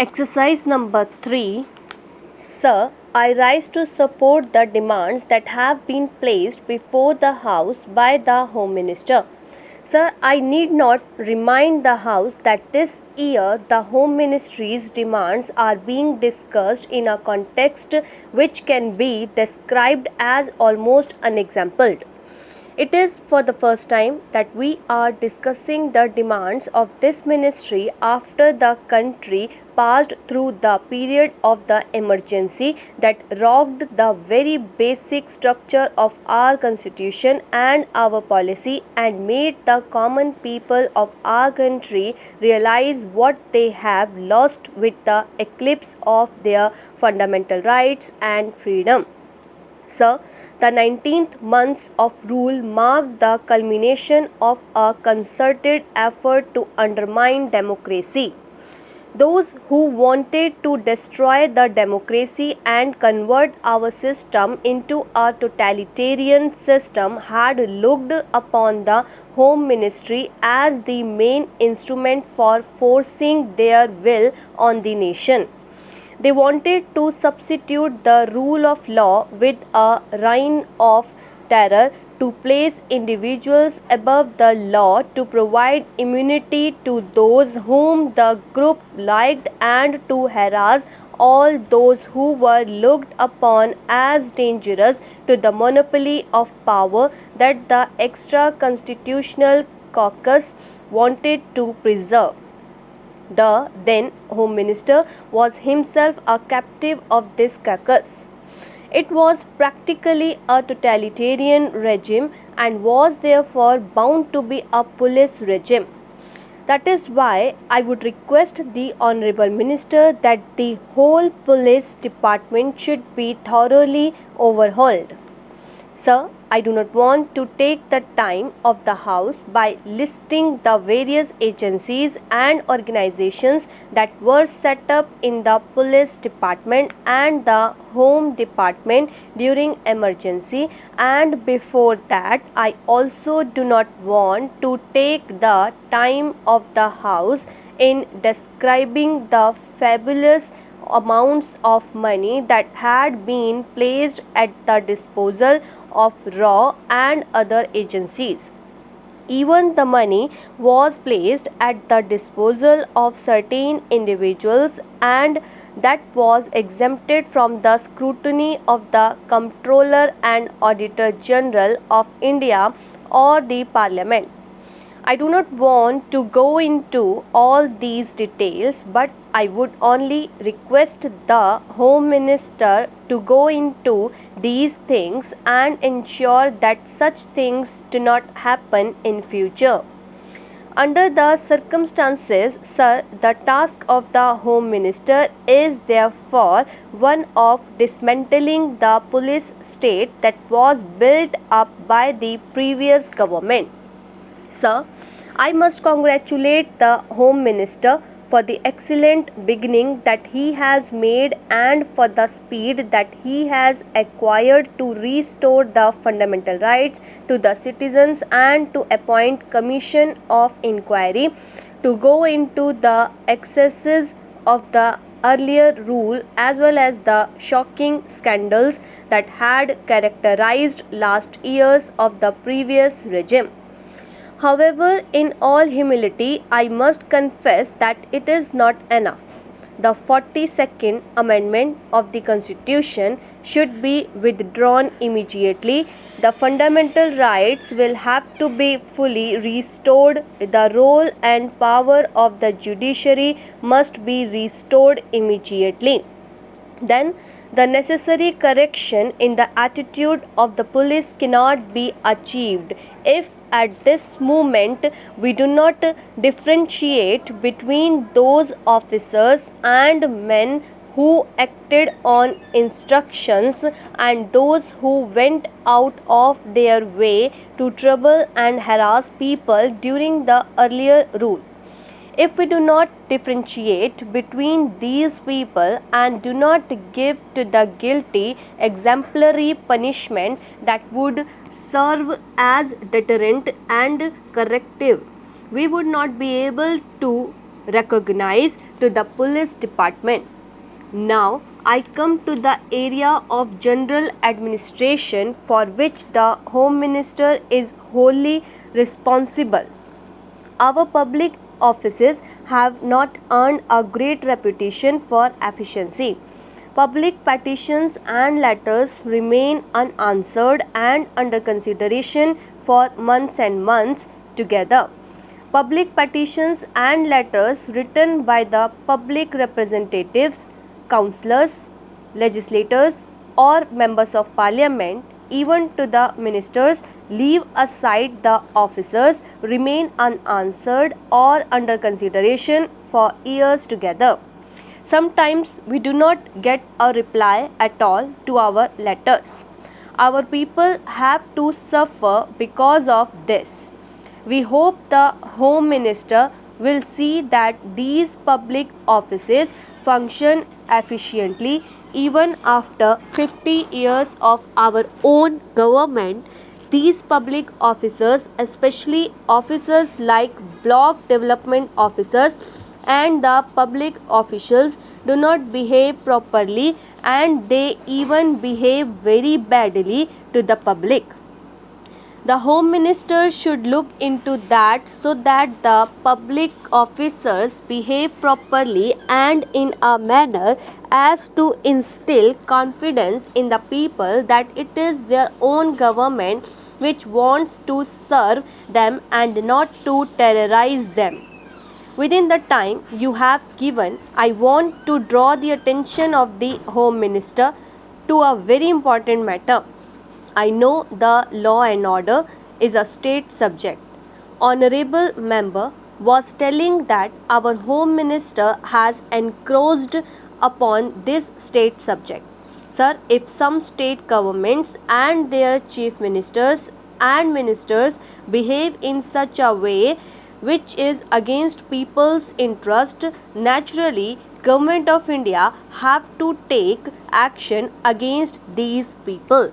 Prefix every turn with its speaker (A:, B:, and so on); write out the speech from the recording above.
A: Exercise number 3. Sir, I rise to support the demands that have been placed before the House by the Home Minister. Sir, I need not remind the House that this year the Home Ministry's demands are being discussed in a context which can be described as almost unexampled. It is for the first time that we are discussing the demands of this ministry after the country passed through the period of the emergency that rocked the very basic structure of our constitution and our policy and made the common people of our country realize what they have lost with the eclipse of their fundamental rights and freedom. Sir, the 19th months of rule marked the culmination of a concerted effort to undermine democracy. Those who wanted to destroy the democracy and convert our system into a totalitarian system had looked upon the Home Ministry as the main instrument for forcing their will on the nation. They wanted to substitute the rule of law with a reign of terror, to place individuals above the law, to provide immunity to those whom the group liked, and to harass all those who were looked upon as dangerous to the monopoly of power that the extra constitutional caucus wanted to preserve. The then Home Minister was himself a captive of this caucus. It was practically a totalitarian regime and was therefore bound to be a police regime. That is why I would request the Honorable Minister that the whole police department should be thoroughly overhauled. Sir, I do not want to take the time of the House by listing the various agencies and organizations that were set up in the police department and the home department during emergency, and before that I also do not want to take the time of the House in describing the fabulous amounts of money that had been placed at the disposal of RAW and other agencies. Even the money was placed at the disposal of certain individuals, and that was exempted from the scrutiny of the Comptroller and Auditor General of India or the Parliament. I do not want to go into all these details, but I would only request the Home Minister to go into these things and ensure that such things do not happen in future. Under the circumstances, sir, the task of the Home Minister is therefore one of dismantling the police state that was built up by the previous government. Sir, I must congratulate the Home Minister for the excellent beginning that he has made and for the speed that he has acquired to restore the fundamental rights to the citizens and to appoint commission of inquiry to go into the excesses of the earlier rule as well as the shocking scandals that had characterized last years of the previous regime. However, in all humility, I must confess that it is not enough. The 42nd Amendment of the Constitution should be withdrawn immediately. The fundamental rights will have to be fully restored. The role and power of the judiciary must be restored immediately. Then the necessary correction in the attitude of the police cannot be achieved if at this moment we do not differentiate between those officers and men who acted on instructions and those who went out of their way to trouble and harass people during the earlier rule. If we do not differentiate between these people and do not give to the guilty exemplary punishment that would serve as deterrent and corrective, we would not be able to recognized to the police department. Now I come to the area of general administration, for which the Home Minister is wholly responsible. Our public offices have not earned a great reputation for efficiency. Public petitions and letters remain unanswered and under consideration for months and months together. Public petitions and letters written by the public representatives, councillors, legislators, or members of parliament, even to the ministers, leave aside the officers, remain unanswered or under consideration for years together. Sometimes we do not get a reply at all to our letters. Our people have to suffer because of this. We hope the Home Minister will see that these public offices function efficiently even after 50 years of our own government. These public officers, especially officers like block development officers and the public officials, do not behave properly, and they even behave very badly to the public. The Home Minister should look into that so that the public officers behave properly and in a manner as to instill confidence in the people that it is their own government which wants to serve them and not to terrorize them. Within the time you have given, I want to draw the attention of the Home Minister to a very important matter. I know the law and order is a state subject. Honorable member was telling that our Home Minister has encroached upon this state subject. Sir, if some state governments and their chief ministers and ministers behave in such a way which is against people's interest, naturally Government of India have to take action against these people.